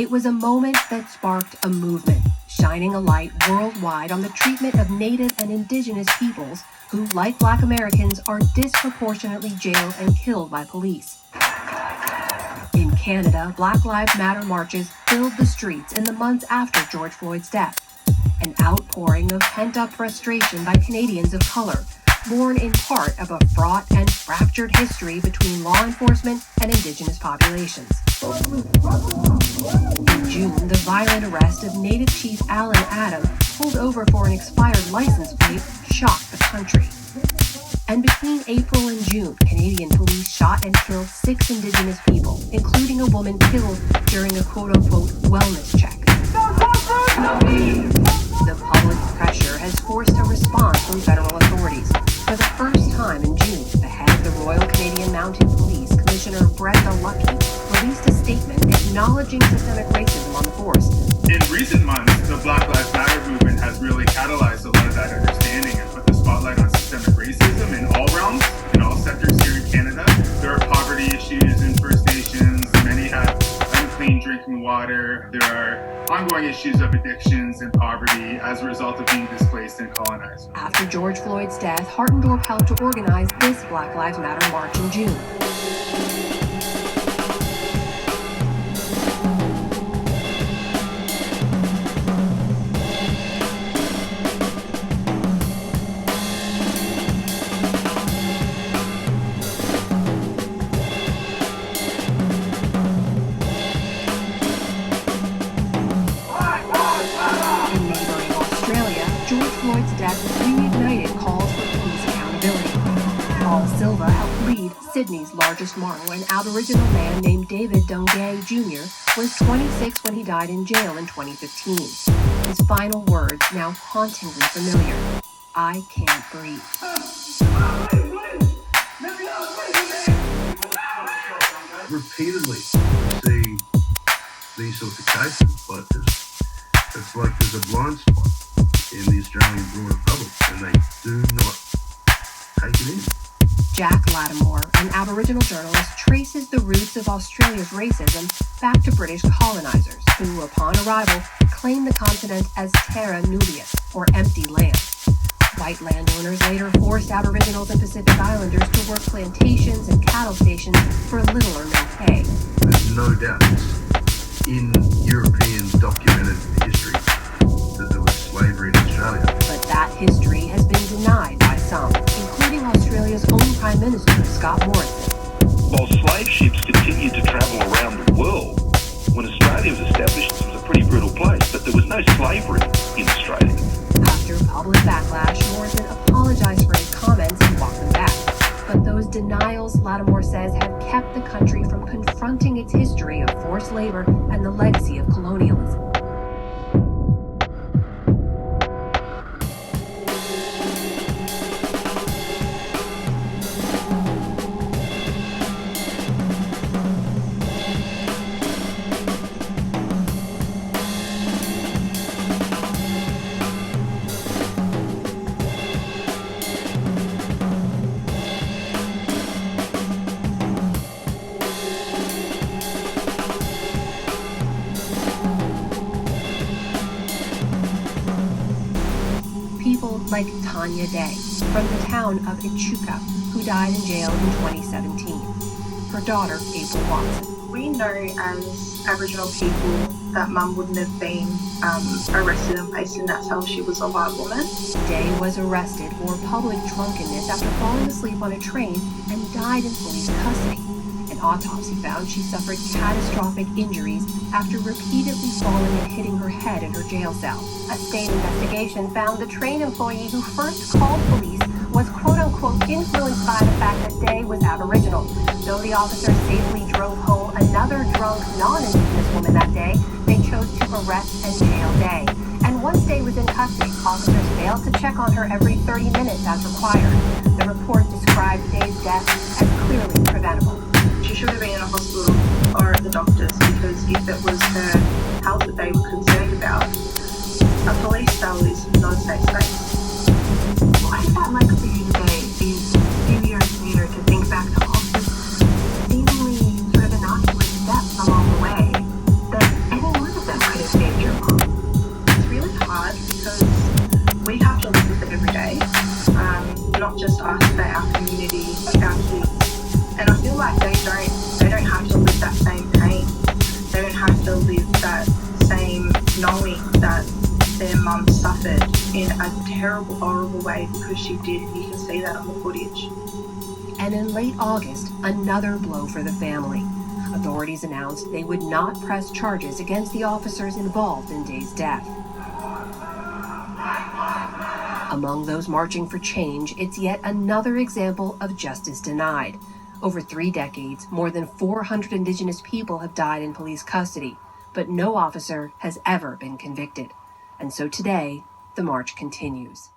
It was a moment that sparked a movement, shining a light worldwide on the treatment of Native and Indigenous peoples who, like Black Americans, are disproportionately jailed and killed by police. In Canada, Black Lives Matter marches filled the streets in the months after George Floyd's death, an outpouring of pent-up frustration by Canadians of color, born in part of a fraught and fractured history between law enforcement and Indigenous populations. In June, the violent arrest of Native Chief Alan Adam, pulled over for an expired license plate, shocked the country. And between April and June, Canadian police shot and killed 6 Indigenous people, including a woman killed during a quote-unquote wellness check. The public pressure has forced a response from federal authorities. For the first time in June, the head of the Royal Canadian Mounted Police, Commissioner Brenda Lucky, released a statement acknowledging systemic racism on the force. In recent months, the Black Lives Matter movement has really catalyzed a lot of that understanding and put the spotlight on systemic racism in all realms, in all sectors here in Canada. There are poverty issues in First Nations. Many have unclean drinking water. There are ongoing issues of addictions and poverty as a result of being displaced and colonized. After George Floyd's death, Hartendorf helped to organize this Black Lives Matter march in June. Sydney's largest martyr, an Aboriginal man named David Dungay Jr., was 26 when he died in jail in 2015. His final words, now hauntingly familiar: "I can't breathe." Repeatedly see these sorts of cases, but it's like there's a blind spot in the Australian broader public, and they do not take it in. Jack Lattimore, an Aboriginal journalist, traces the roots of Australia's racism back to British colonizers who, upon arrival, claimed the continent as terra nullius, or empty land. White landowners later forced Aboriginals and Pacific Islanders to work plantations and cattle stations for little or no pay. There's no doubt in European documented history that there was slavery in Australia. But that history has been denied by some, including Australia's own Prime Minister, Scott Morrison. While slave ships continued to travel around the world, when Australia was established, it was a pretty brutal place, but there was no slavery in Australia. After public backlash, Morrison apologized for his comments and walked them back. But those denials, Lattimore says, have kept the country from confronting its history of forced labor and the legacy of colonialism. Like Tanya Day, from the town of Echuca, who died in jail in 2017. Her daughter, April Watson. We know as Aboriginal people that Mum wouldn't have been arrested and placed in that cell if she was a white woman. Day was arrested for public drunkenness after falling asleep on a train and died in police custody. An autopsy found she suffered catastrophic injuries after repeatedly falling and hitting her head in her jail cell. A state investigation found the train employee who first called police was quote-unquote influenced by the fact that Day was Aboriginal. Though the officer safely drove home another drunk non-Indigenous woman that day, they chose to arrest and jail Day. And once Day was in custody, officers failed to check on her every 30 minutes as required. The report described Day's death as clearly preventable. She should have been in a hospital or at the doctor's, because if it was her health that they were concerned about, a police cell is not a safe space. Why is that likely for you today, these few years later, to think back to all this seemingly sort of innocuous steps along the way that any every day. Not just us, but our community, our kids. And I feel like they don't have to live that same pain. They don't have to live that same knowing that their mum suffered in a terrible, horrible way, because she did. You can see that on the footage. And in late August, another blow for the family. Authorities announced they would not press charges against the officers involved in Day's death. Among those marching for change, it's yet another example of justice denied. Over 3 decades, more than 400 Indigenous people have died in police custody, but no officer has ever been convicted. And so today, the march continues.